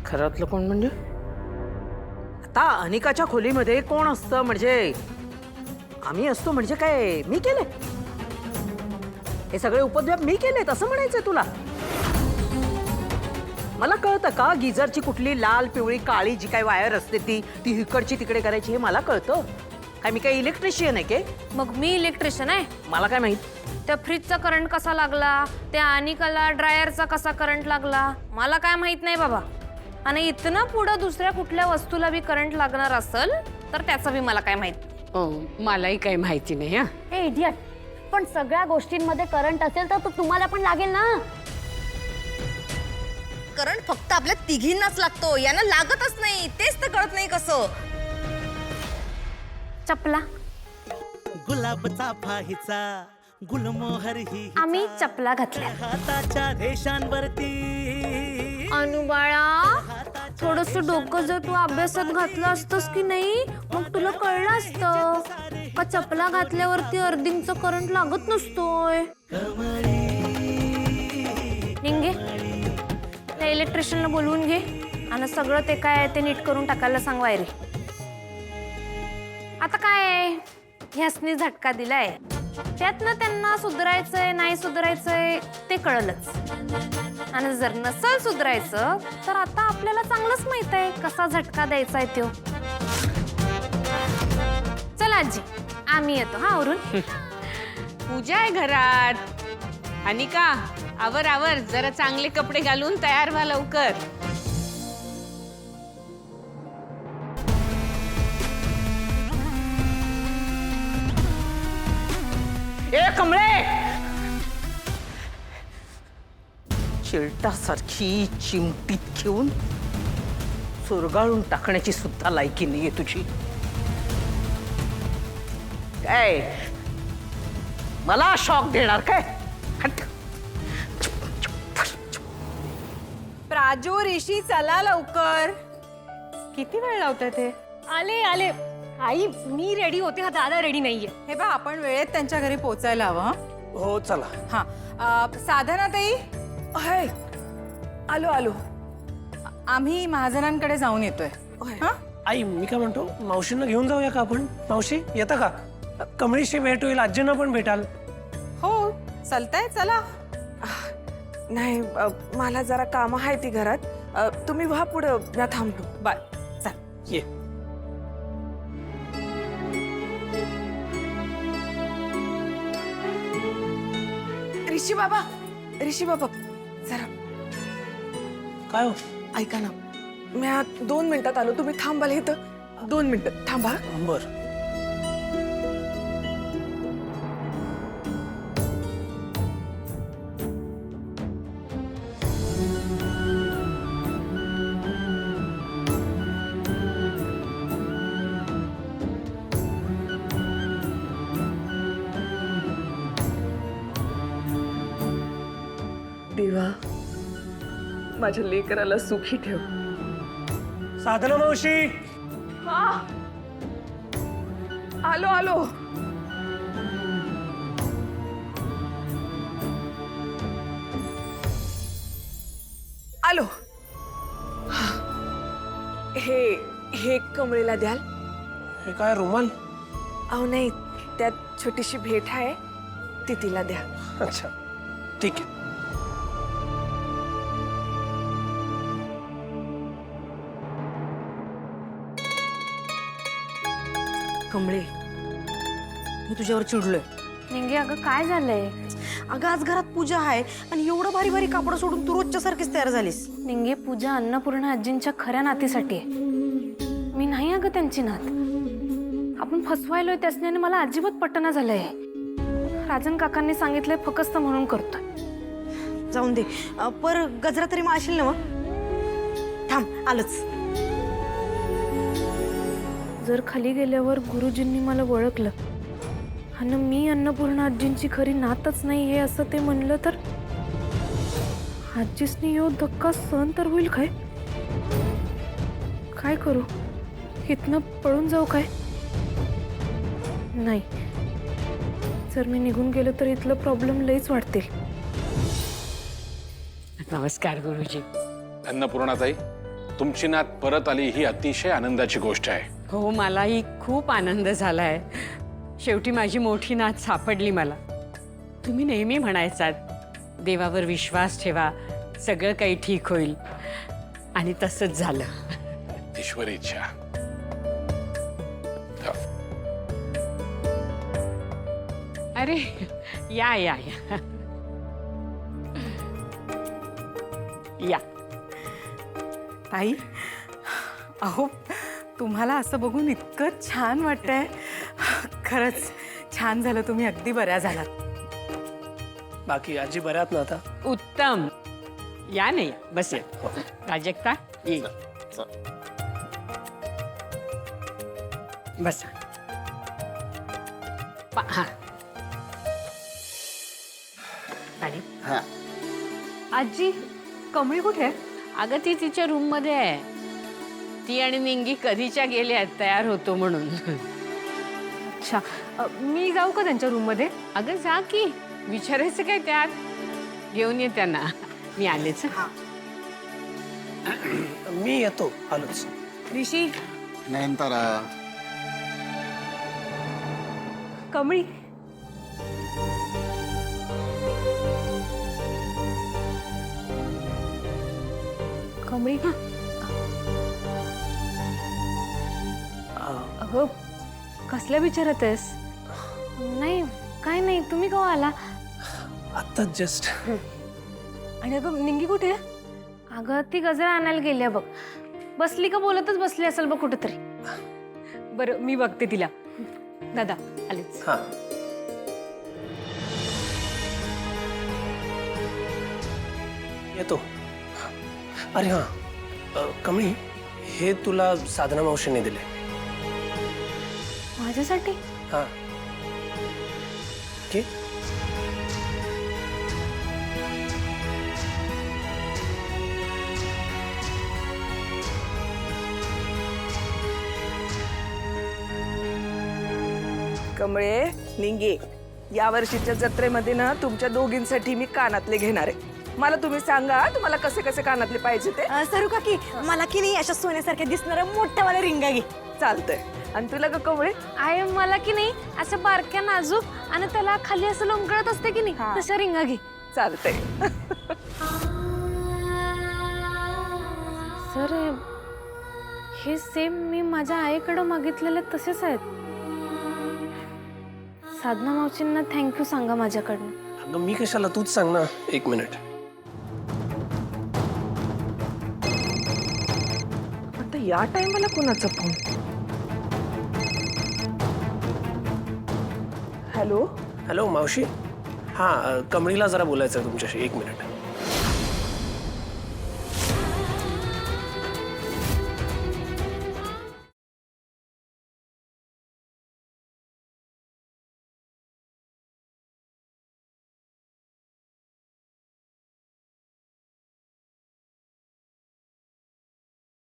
घरातलं कोण म्हणजे? आता अनिकाच्या खोलीमध्ये कोण असतं म्हणजे? आम्ही असतो म्हणजे काय मी केले? हे सगळे उपद्व्याप मी केलेत असं म्हणायचंय तुला? मला कळतं का गिझरची कुठली लाल पिवळी काळी जी काय वायर असते ती इकडची तिकडे करायची हे मला कळतं. काय मी काय इलेक्ट्रिशियन आहे के? मग मी इलेक्ट्रिशियन आहे. मला काय माहित? त्या फ्रीजचा करंट कसा लागला, त्या अनिकाला ड्रायरचा कसा करंट लागला मला काय माहित नाही बाबा. आणि इथनं पुढं दुसऱ्या कुठल्या वस्तूला बी करंट लागणार असेल तर त्याचं बी मला काय माहित. मलाही काही माहिती नाही. हा हे इडियट, पण सगळ्या गोष्टींमध्ये करंट असेल तर तुम्हाला पण लागेल ना. करंट फक्त आपल्या तिघींनाच लागतो, यांना लागतच नाही. तेच तर कळत नाही कसं. चपला गुलाबचा फाहीचा गुलमोहर ही आम्ही चपला घातल्या. हाताच्या रेषांवरती अनुबाळा थोडस डोकं जर तू अभ्यासात घातलं असतंस की नाही मग तुला कळलं असतं का चपला घातल्यावरती अर्धिंगचं करंट लागत नसतोय. निंगे त्या इलेक्ट्रिशियनला बोलवून घे आणि सगळं ते काय आहे ते नीट करून टाकायला सांग वायरी. आता काय ह्यासनी झटका दिलाय त्यातनं त्यांना सुधारायचंय नाही सुधारायचंय ते कळलंच. आणि जर नसल सुधारायचं तर आता आपल्याला चांगलंच माहित आहे कसा झटका द्यायचा आहे तो. चला आजी आम्ही येतो हा आवरून. पूजा आहे घरात. अनिका आवर आवर, जरा चांगले कपडे घालून तयार व्हा लवकर. ए कमळे, चिलटासारखी चिमटीत घेऊन चुरगाळून टाकण्याची सुद्धा लायकी नाहीये तुझी. काय मला शॉक देणार काय? हट. प्राजू ऋषी चला लवकर. किती वेळ लावताय ते? आले आले. आई मी रेडी होते, हा दादा रेडी नाहीये. हे बा आपण वेळेत त्यांच्या घरी पोहोचायला हवं. हो चला. हा साधना ताई. हाय, आलो आलो. आम्ही महाजनांकडे जाऊन येतोय. हा आई मी काय म्हणतो, मावशींना घेऊन जाऊया का आपण? मावशी येता का? कमळीशी भेट होईल, आजींना पण भेटाल. हो चालतंय चला. नाही मला जरा काम आहे ती घरात. तुम्ही व्हा पुढं, मी थांबतो. बाय चल. ये. ऋषी बाबा जरा काय हो? ऐका ना, मी 2 मिनिटात आलो. तुम्ही थांबाल इथं 2 मिनिटं थांबा. बर. देवा माझ्या लेकराला सुखी ठेव. साधना मावशी. आलो आलो. आलो. हे हे कमळीला द्याल? हे काय रुमाल? अहो नाही, त्यात छोटीशी भेट आहे ती तिला द्या. अच्छा ठीक आहे. कमळे मी तुझ्यावर चिडलोय. निंगे अगं काय झालंय? अगं आज घरात पूजा आहे आणि एवढं भारी भारी कापड सोडून तू रोजच्या सारखीच तयार झालीस. निंगे पूजा अन्नपूर्णा आजींच्या खऱ्या नातीसाठी आहे. मी नाही अगं त्यांची नात. आपण फसवायलोय त्यासने आणि मला अजिबात पटना झालंय. राजन काकांनी सांगितलंय फकस्त म्हणून करतोय. जाऊन दे, पर गजरा तरी माळशील ना? मग थांब आलंच. जर खाली गेल्यावर गुरुजींनी मला ओळखलं आणि मी अन्नपूर्णा आजींची खरी नातच नाही हे असं ते म्हणलं तर आजीसनी यो धक्का सहन तर होईल काय? काय करू? इथनं पळून जाऊ काय? नाही, जर मी निघून गेलो तर इथलं प्रॉब्लेम लईच वाढतील. नमस्कार गुरुजी. अन्नपूर्णाताई, तुमची नात परत आली ही अतिशय आनंदाची गोष्ट आहे. हो, मलाही खूप आनंद झालाय. शेवटी माझी मोठी नात सापडली मला. तुम्ही नेहमी म्हणायचात देवावर विश्वास ठेवा, सगळं काही ठीक होईल, आणि तसंच झालं. ईश्वरी इच्छा. अरे या या या या. ताई, अहो तुम्हाला असं बघून इतकं छान वाटतंय. खरंच छान झालं, तुम्ही अगदी बऱ्या झालात. बाकी आजी बऱ्यात ना आता? उत्तम. या नाही बस या. प्राजक्ता ये. बस. हा. आणि आजी कमळी कुठे आहे? अगं ती तिच्या रूम मध्ये आहे. ती आणि निंगी कधीच्या गेल्या तयार होतो म्हणून. अच्छा, मी जाऊ का त्यांच्या रूम मध्ये? अगं जा की, विचारायचं काय त्यात. घेऊन ये त्यांना. मी आलेच. मी येतो, आलोच. ऋषी, नयनतारा, कमळी कमळी का? अगं कसल्या विचारत आहेस? नाही काय नाही, तुम्ही केव्हा आला? आता जस्ट. आणि अगं निंगी कुठे आहे? अगं ती गजरा आणायला गेली बघ. बसली का बोलतच बसली असेल बघ कुठेतरी. बरं मी बघते तिला. दादा आलेच. हा. येतो. अरे हा कमळी, हे तुला साधना मावशीने दिले. माझ्यासाठी? हा. ओके. कमळे, निंगे, या वर्षीच्या जत्रेमध्ये ना तुमच्या दोघींसाठी मी कानातले घेणार आहे. मला तुम्ही सांगा तुम्हाला कसे कसे कानातले पाहिजे ते. सरू काकी, मला की नाही अशा सोन्यासारख्या दिसणाऱ्या मोठ्या वाला रिंगा घे. चालतंय. आणि तुला का कमळे? आहे मला की नाही असं बारक्या नाजूक आणि त्याला खाली असं लोंबकळत असते की नाही तशा रिंगा घे. चालतंय. सर हे सेम मी माझ्या आईकडे मागितलेले तसेच आहेत. साधना मावशींना थँक्यू सांगा माझ्याकडनं. अगं मी कशाला, तूच सांग ना. एक मिनिट. आता या टायमाला कोणाचा फोन? हॅलो. हॅलो मावशी. हां, कमळीला जरा बोलायचं आहे तुमच्याशी. एक मिनिट.